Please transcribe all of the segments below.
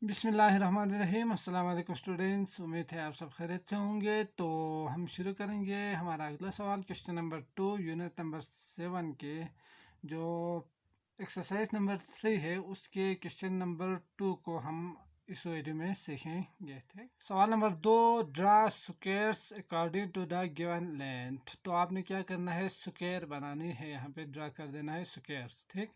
बिस्मिल्लाहिर्रहमानिर्रहीम। अस्सलाम वालेकुम स्टूडेंट्स, उम्मीद है आप सब खैरियत से होंगे। तो हम शुरू करेंगे हमारा अगला सवाल, क्वेश्चन नंबर 2 यूनिट नंबर 7 के जो एक्सरसाइज नंबर 3 है उसके क्वेश्चन नंबर 2 को हम इस वीडियो में सीखेंगे। ठीक, सवाल नंबर 2, draw squares according to the given length. तो आपने क्या करना है, स्क्वायर बनानी है, यहाँ पे ड्रा कर देना है स्क्वायर्स। ठीक,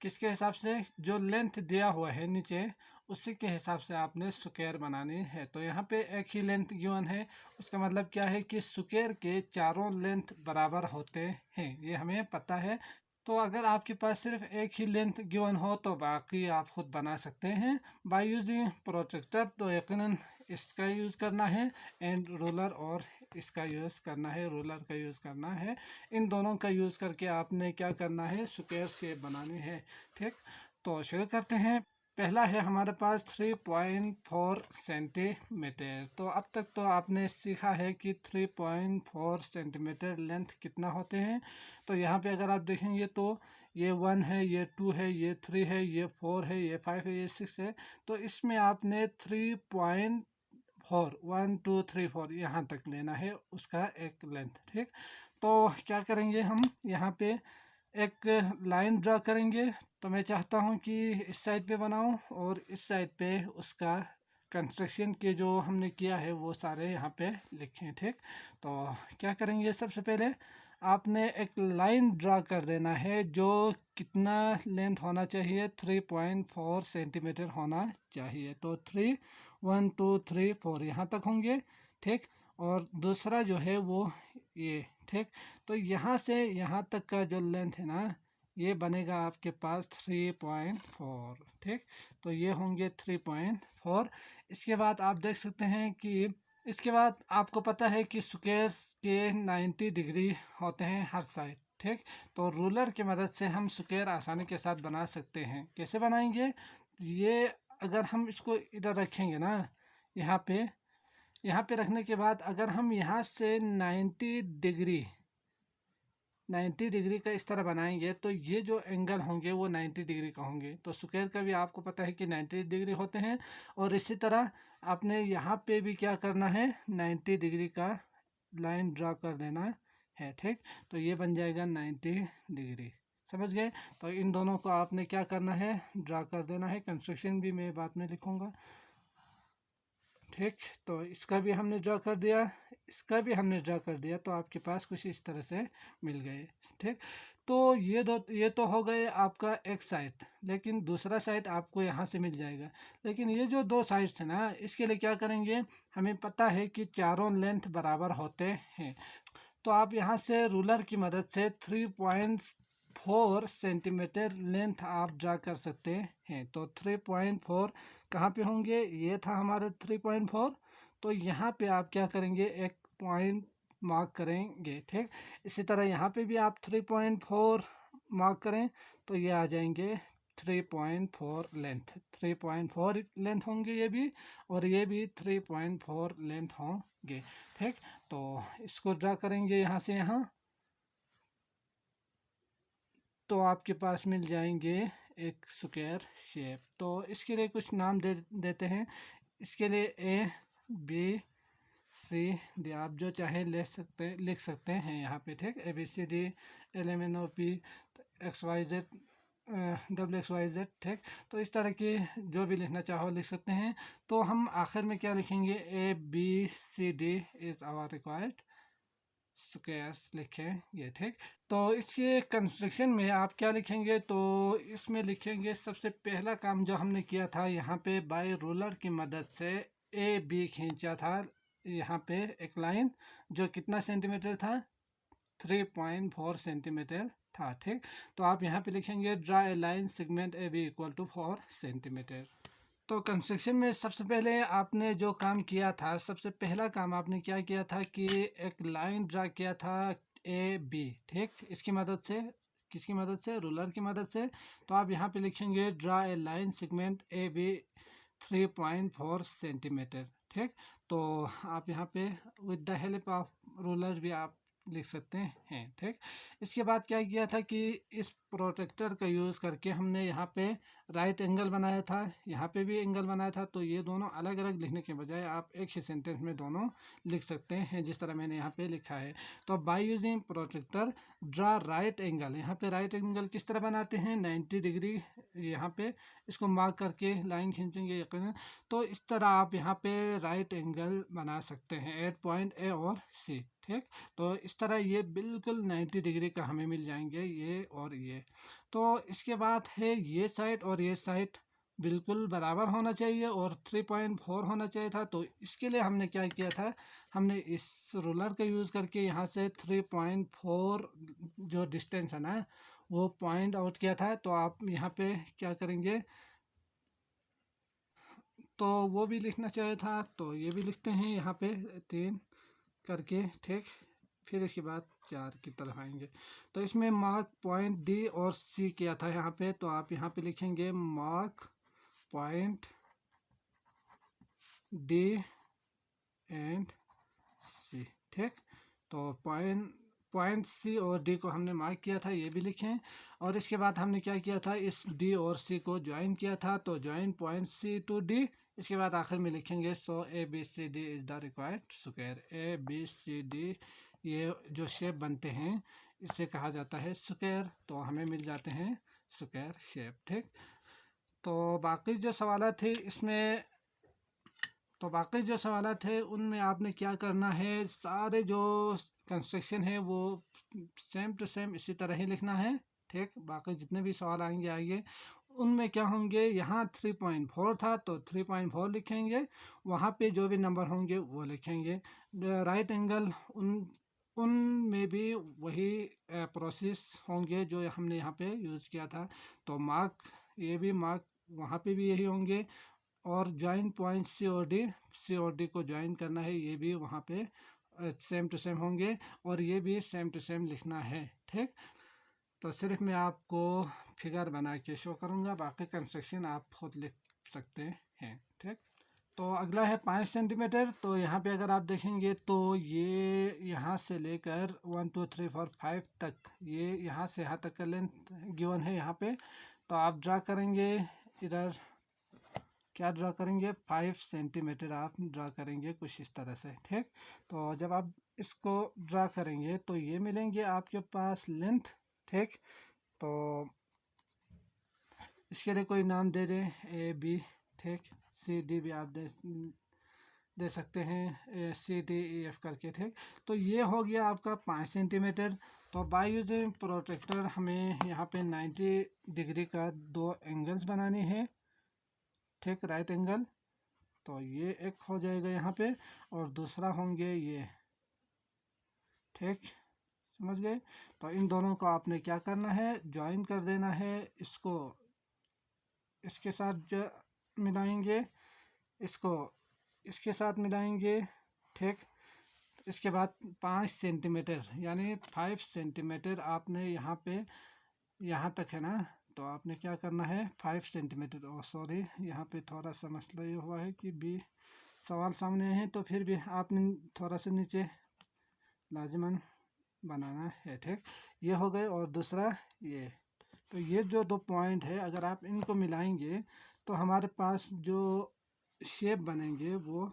किसके हिसाब से, जो लेंथ दिया हुआ है नीचे उसी के हिसाब से आपने स्क्वायर बनानी है। तो यहाँ पे एक ही लेंथ गिवन है, उसका मतलब क्या है कि स्क्वायर के चारों लेंथ बराबर होते हैं, ये हमें पता है। तो अगर आपके पास सिर्फ एक ही लेंथ गिवन हो तो बाकी आप खुद बना सकते हैं बाय यूजिंग प्रोट्रैक्टर। तो यकीनन इसका यूज़ करना है एंड रूलर, और इसका यूज़ करना है, रूलर का यूज़ करना है। इन दोनों का यूज़ करके आपने क्या करना है, स्क्वायर शेप बनानी है। ठीक, तो शुरू करते हैं। पहला है हमारे पास 3.4 सेंटीमीटर। तो अब तक तो आपने सीखा है कि 3.4 सेंटीमीटर लेंथ कितना होते हैं। तो यहाँ पे अगर आप देखेंगे तो ये 1 है, ये 2 है, ये 3 है, ये 4 है, ये 5 है, ये 6 है। तो इसमें आपने 3.4 1 2 3 4 यहाँ तक लेना है उसका एक लेंथ। ठीक, तो क्या करेंगे, हम यहाँ पे एक लाइन ड्रा करेंगे। तो मैं चाहता हूँ कि इस साइड पे बनाऊँ और इस साइड पे उसका कंस्ट्रक्शन के जो हमने किया है वो सारे यहाँ पे लिखें। ठीक, तो क्या करेंगे, सबसे पहले आपने एक लाइन ड्रा कर देना है जो कितना लेंथ होना चाहिए, 3.4 सेंटीमीटर होना चाहिए। तो 3 1 2 3 4 यहाँ तक होंगे। ठीक, और दूसरा जो है वो ये। ठीक, तो यहाँ से यहाँ तक का जो लेंथ है ना, ये बनेगा आपके पास 3.4। ठीक, तो ये होंगे 3.4। इसके बाद आप देख सकते हैं कि इसके बाद आपको पता है कि स्क्वायर्स के 90 डिग्री होते हैं हर साइड। ठीक, तो रूलर की मदद से हम स्क्वायर आसानी के साथ बना सकते हैं। कैसे बनाएंगे, ये अगर हम इसको इधर रखेंगे ना, यहाँ पे रखने के बाद अगर हम यहाँ से 90 डिग्री का इस तरह बनाएंगे तो ये जो एंगल होंगे वो 90 डिग्री का होंगे। तो स्क्वायर का भी आपको पता है कि 90 डिग्री होते हैं। और इसी तरह आपने यहाँ पे भी क्या करना है, 90 डिग्री का लाइन ड्रा कर देना है। ठीक, तो ये बन जाएगा 90 डिग्री। समझ गए। तो इन दोनों को आपने क्या करना है, ड्रा कर देना है। कंस्ट्रक्शन भी मैं बाद में लिखूँगा। ठीक, तो इसका भी हमने ड्रा कर दिया, इसका भी हमने ड्रा कर दिया, तो आपके पास कुछ इस तरह से मिल गए। ठीक, तो ये तो हो गए आपका एक साइड, लेकिन दूसरा साइड आपको यहाँ से मिल जाएगा। लेकिन ये जो दो साइड्स है ना, इसके लिए क्या करेंगे, हमें पता है कि चारों लेंथ बराबर होते हैं। तो आप यहाँ से रूलर की मदद से 3.4 सेंटीमीटर लेंथ आप ड्रा कर सकते हैं। तो 3.4 कहाँ पे होंगे, ये था हमारा 3.4। तो यहाँ पे आप क्या करेंगे, एक पॉइंट मार्क करेंगे। ठीक, इसी तरह यहाँ पे भी आप 3.4 मार्क करें तो ये आ जाएंगे 3.4 लेंथ। 3.4 लेंथ होंगे ये भी, और ये भी 3.4 लेंथ होंगे। ठीक, तो इसको ड्रा करेंगे यहाँ से यहाँ, तो आपके पास मिल जाएंगे एक स्क्वायर शेप। तो इसके लिए कुछ नाम देते हैं। इसके लिए ए बी सी डी आप जो चाहे लिख सकते हैं यहाँ पे। ठीक, A B C D L M N O P X Y Z W X Y Z. ठीक, तो इस तरह की जो भी लिखना चाहो लिख सकते हैं। तो हम आखिर में क्या लिखेंगे, A B C D is our required squares लिखेंगे। ठीक, तो इसके कंस्ट्रक्शन में आप क्या लिखेंगे, तो इसमें लिखेंगे सबसे पहला काम जो हमने किया था, यहाँ पे बाय रूलर की मदद से ए बी खींचा था। यहाँ पे एक लाइन जो कितना सेंटीमीटर था, 3.4 सेंटीमीटर था। ठीक, तो आप यहाँ पे लिखेंगे draw a line segment A B equal to 4 centimetre. तो कंस्ट्रक्शन में सबसे पहले आपने जो काम किया था, सबसे पहला काम आपने क्या किया था कि एक लाइन ड्रा किया था ए बी। ठीक, इसकी मदद से, किसकी मदद से, रूलर की मदद से। तो आप यहाँ पे लिखेंगे draw a line segment A B 3.4 centimetre. ठीक, तो आप यहाँ पे with the help of ruler भी आप लिख सकते हैं। ठीक, इसके बाद क्या किया था कि इस प्रोटेक्टर का यूज़ करके हमने यहाँ पे राइट एंगल बनाया था, यहाँ पे भी एंगल बनाया था। तो ये दोनों अलग अलग लिखने के बजाय आप एक ही सेंटेंस में दोनों लिख सकते हैं, जिस तरह मैंने यहाँ पे लिखा है। तो by using protractor draw right angle, यहाँ पे राइट एंगल किस तरह बनाते हैं, 90 डिग्री यहाँ पे इसको मार्क करके लाइन खींचेंगे यकीनन। तो इस तरह आप यहाँ पे राइट एंगल बना सकते हैं एट पॉइंट ए और सी। ठीक, तो इस तरह ये बिल्कुल 90 डिग्री का हमें मिल जाएंगे, ये और ये। तो इसके बाद है ये साइड और ये साइड बिल्कुल बराबर होना चाहिए और 3.4 होना चाहिए था। तो इसके लिए हमने क्या किया था, हमने इस रूलर का यूज़ करके यहाँ से 3.4 जो डिस्टेंस है ना वो पॉइंट आउट किया था। तो आप यहाँ पे क्या करेंगे, तो वो भी लिखना चाहिए था, तो ये भी लिखते हैं यहाँ पे 3 करके। ठीक, फिर इसके बाद 4 की तरफ आएंगे। तो इसमें मार्क पॉइंट डी और सी किया था यहाँ पे, तो आप यहाँ पे लिखेंगे मार्क पॉइंट डी एंड सी। ठीक, तो पॉइंट सी और डी को हमने मार्क किया था, ये भी लिखें। और इसके बाद हमने क्या किया था, इस डी और सी को ज्वाइन किया था, तो join point C to D. इसके बाद आखिर में लिखेंगे so A B C D is the required square. A B C D ये जो शेप बनते हैं इसे कहा जाता है स्क्वायर, तो हमें मिल जाते हैं स्क्वायर शेप। ठीक, तो बाकी जो सवाल थे इसमें, तो बाकी जो सवाल थे उनमें आपने क्या करना है, सारे जो कंस्ट्रक्शन है वो सेम टू सेम इसी तरह ही लिखना है। ठीक, बाकी जितने भी सवाल आएंगे उनमें क्या होंगे, यहाँ 3.4 था तो 3.4 लिखेंगे, वहाँ पे जो भी नंबर होंगे वो लिखेंगे। राइट एंगल उन में भी वही प्रोसेस होंगे जो हमने यहाँ पे यूज़ किया था। तो मार्क, ये भी मार्क वहाँ पे भी यही होंगे। और ज्वाइन पॉइंट सी और डी को ज्वाइन करना है, ये भी वहाँ पे सेम टू सेम होंगे और ये भी सेम टू सेम लिखना है। ठीक, तो सिर्फ मैं आपको फिगर बना के शो करूँगा, बाकी कंस्ट्रक्शन आप खुद लिख सकते हैं। ठीक, तो अगला है 5 सेंटीमीटर। तो यहाँ पे अगर आप देखेंगे तो ये यहाँ से लेकर 1 2 3 4 5 तक, ये यहाँ से यहाँ तक का लेंथ गिवन है यहाँ पे। तो आप ड्रा करेंगे, इधर क्या ड्रा करेंगे, 5 सेंटीमीटर आप ड्रा करेंगे कुछ इस तरह से। ठीक, तो जब आप इसको ड्रा करेंगे तो ये मिलेंगे आपके पास लेंथ। ठीक, तो इसके लिए कोई नाम दे दें, ए बी। ठीक, सी डी भी आप दे सकते हैं, सी डी ई एफ करके। ठीक, तो ये हो गया आपका 5 सेंटीमीटर। तो बाय यूजिंग प्रोटेक्टर हमें यहाँ पे 90 डिग्री का 2 एंगल्स बनाने हैं। ठीक, राइट एंगल, तो ये एक हो जाएगा यहाँ पे और दूसरा होंगे ये। ठीक, समझ गए। तो इन दोनों को आपने क्या करना है, ज्वाइन कर देना है, इसको इसके साथ मिलाएंगे, इसको इसके साथ मिलाएंगे। ठीक, इसके बाद 5 सेंटीमीटर यानी 5 सेंटीमीटर आपने यहाँ पे यहाँ तक है ना, तो आपने क्या करना है 5 सेंटीमीटर। ओ सॉरी, यहाँ पे थोड़ा सा मसला ये हुआ है कि बी सवाल सामने है, तो फिर भी आपने थोड़ा सा नीचे लाजमन बनाना है। ठीक, ये हो गए और दूसरा ये। तो ये जो 2 पॉइंट है अगर आप इनको मिलाएंगे तो हमारे पास जो शेप बनेंगे वो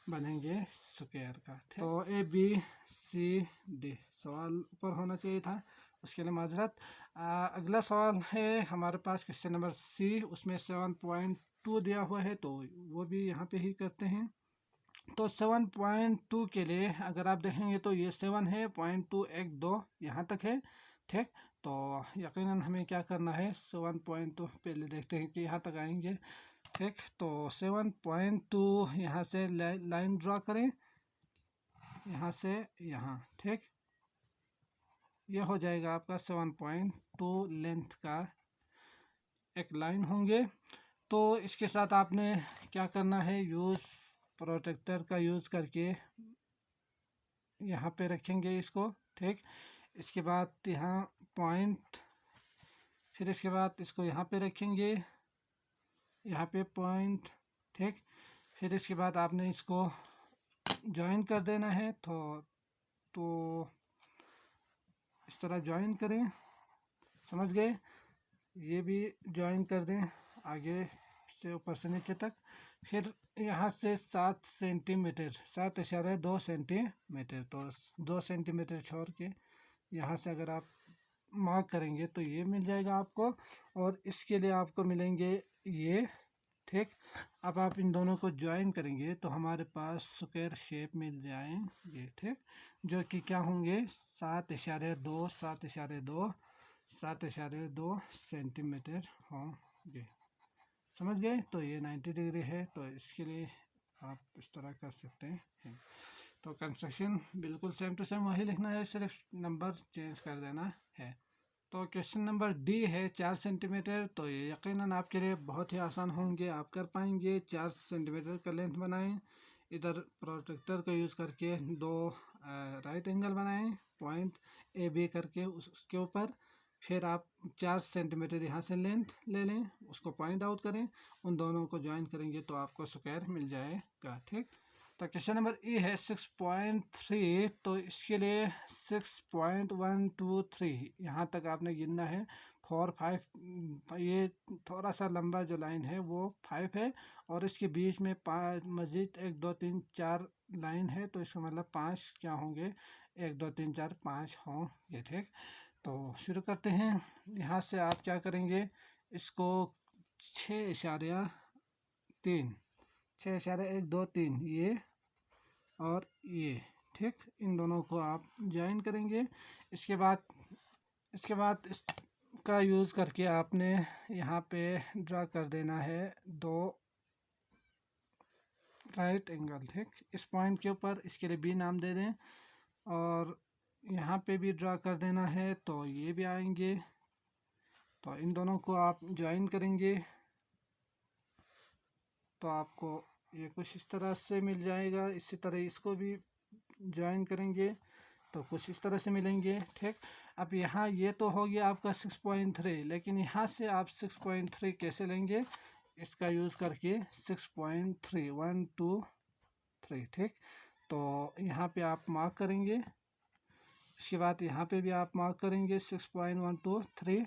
बनेंगे स्क्वायर का। तो ए बी सी डी सवाल ऊपर होना चाहिए था, उसके लिए माजरत। अगला सवाल है हमारे पास क्वेश्चन नंबर सी, उसमें 7.2 दिया हुआ है, तो वो भी यहाँ पे ही करते हैं। तो 7.2 के लिए अगर आप देखेंगे तो ये 7 है, 0.2 1 2 यहाँ तक है। ठीक, तो यकीनन हमें क्या करना है 7.2 पहले देखते हैं कि यहाँ तक आएंगे। ठीक, तो 7.2 यहाँ से लाइन ड्रा करें, यहाँ से यहाँ। ठीक, ये हो जाएगा आपका 7.2 लेंथ का एक लाइन होंगे। तो इसके साथ आपने क्या करना है, यूज़ प्रोटेक्टर का यूज़ करके यहाँ पे रखेंगे इसको। ठीक, इसके बाद यहाँ पॉइंट, फिर इसके बाद इसको यहाँ पे रखेंगे, यहाँ पे पॉइंट। ठीक, फिर इसके बाद आपने इसको ज्वाइन कर देना है। तो इस तरह ज्वाइन करें, समझ गए। ये भी ज्वाइन कर दें आगे से ऊपर से नीचे तक। फिर यहाँ से 7 सेंटीमीटर, 7.2 सेंटीमीटर, तो 2 सेंटीमीटर छोड़ के यहाँ से अगर आप मार्क करेंगे तो ये मिल जाएगा आपको, और इसके लिए आपको मिलेंगे ये, ठीक। अब आप इन दोनों को ज्वाइन करेंगे तो हमारे पास स्क्वायर शेप मिल जाएंगे, ठीक, जो कि क्या होंगे 7.2 सेंटीमीटर होंगे, समझ गए। तो ये 90 डिग्री है, तो इसके लिए आप इस तरह कर सकते हैं। तो कंस्ट्रक्शन बिल्कुल सेम टू सेम वही लिखना है, सिर्फ नंबर चेंज कर देना है। तो क्वेश्चन नंबर डी है 4 सेंटीमीटर। तो ये यकीनन आपके लिए बहुत ही आसान होंगे, आप कर पाएंगे। 4 सेंटीमीटर का लेंथ बनाएं, इधर प्रोट्रैक्टर का यूज़ करके दो राइट एंगल बनाएं, पॉइंट ए बी करके उसके ऊपर। फिर आप 4 सेंटीमीटर यहाँ से लेंथ ले लें, उसको पॉइंट आउट करें, उन दोनों को ज्वाइन करेंगे तो आपको स्क्वायर मिल जाएगा, ठीक। तो क्वेश्चन नंबर ए है 6.3। तो इसके लिए 6.123 यहाँ तक आपने गिनना है। 4 5, ये थोड़ा सा लंबा जो लाइन है वो 5 है, और इसके बीच में 5 मज़ीद 1 2 3 4 लाइन है, तो इसका मतलब 5 क्या होंगे, 1 2 3 4 5 होंगे, ठीक। तो शुरू करते हैं। यहाँ से आप क्या करेंगे, इसको 6.3, 6.1 2 3 ये और ये, ठीक, इन दोनों को आप ज्वाइन करेंगे। इसके बाद इसका यूज़ करके आपने यहाँ पे ड्रा कर देना है 2 राइट एंगल, ठीक, इस पॉइंट के ऊपर। इसके लिए बी नाम दे दें, और यहाँ पे भी ड्रा कर देना है, तो ये भी आएंगे। तो इन दोनों को आप ज्वाइन करेंगे तो आपको ये कुछ इस तरह से मिल जाएगा। इसी तरह इसको भी ज्वाइन करेंगे तो कुछ इस तरह से मिलेंगे, ठीक। अब यहाँ ये तो हो गया आपका 6.3, लेकिन यहाँ से आप 6.3 कैसे लेंगे, इसका यूज़ करके 6.3 1 2 3, ठीक। तो यहाँ पे आप मार्क करेंगे, इसके बाद यहाँ पे भी आप मार्क करेंगे 6.123।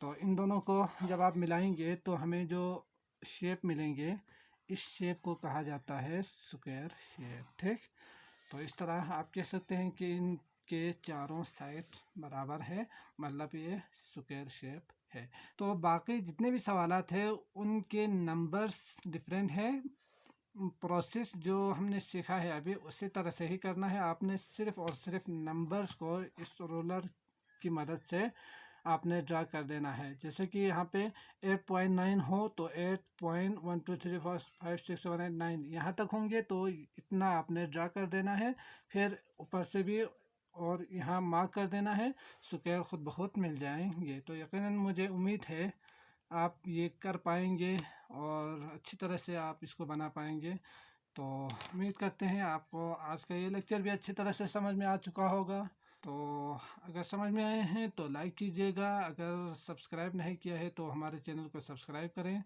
तो इन दोनों को जब आप मिलाएंगे तो हमें जो शेप मिलेंगे, इस शेप को कहा जाता है स्क्वायर शेप, ठीक। तो इस तरह आप कह सकते हैं कि इनके चारों साइड बराबर है, मतलब ये स्क्वायर शेप है। तो बाकी जितने भी सवालात हैं उनके नंबर्स डिफरेंट है। प्रोसेस जो हमने सीखा है अभी उसी तरह से ही करना है। आपने सिर्फ और सिर्फ नंबर्स को इस रोलर की मदद से आपने ड्रा कर देना है। जैसे कि यहाँ पे 8.9 हो तो 8.1 2 3 4 5 6 7 8 9 यहाँ तक होंगे, तो इतना आपने ड्रा कर देना है। फिर ऊपर से भी और यहाँ मार्क कर देना है, स्क्वायर खुद बहुत मिल जाएंगे। तो यकीनन मुझे उम्मीद है आप ये कर पाएंगे और अच्छी तरह से आप इसको बना पाएंगे। तो उम्मीद करते हैं आपको आज का ये लेक्चर भी अच्छी तरह से समझ में आ चुका होगा। तो अगर समझ में आए हैं तो लाइक कीजिएगा, अगर सब्सक्राइब नहीं किया है तो हमारे चैनल को सब्सक्राइब करें।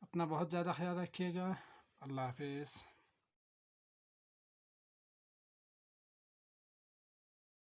अपना बहुत ज़्यादा ख्याल रखिएगा। अल्लाह हाफिज़।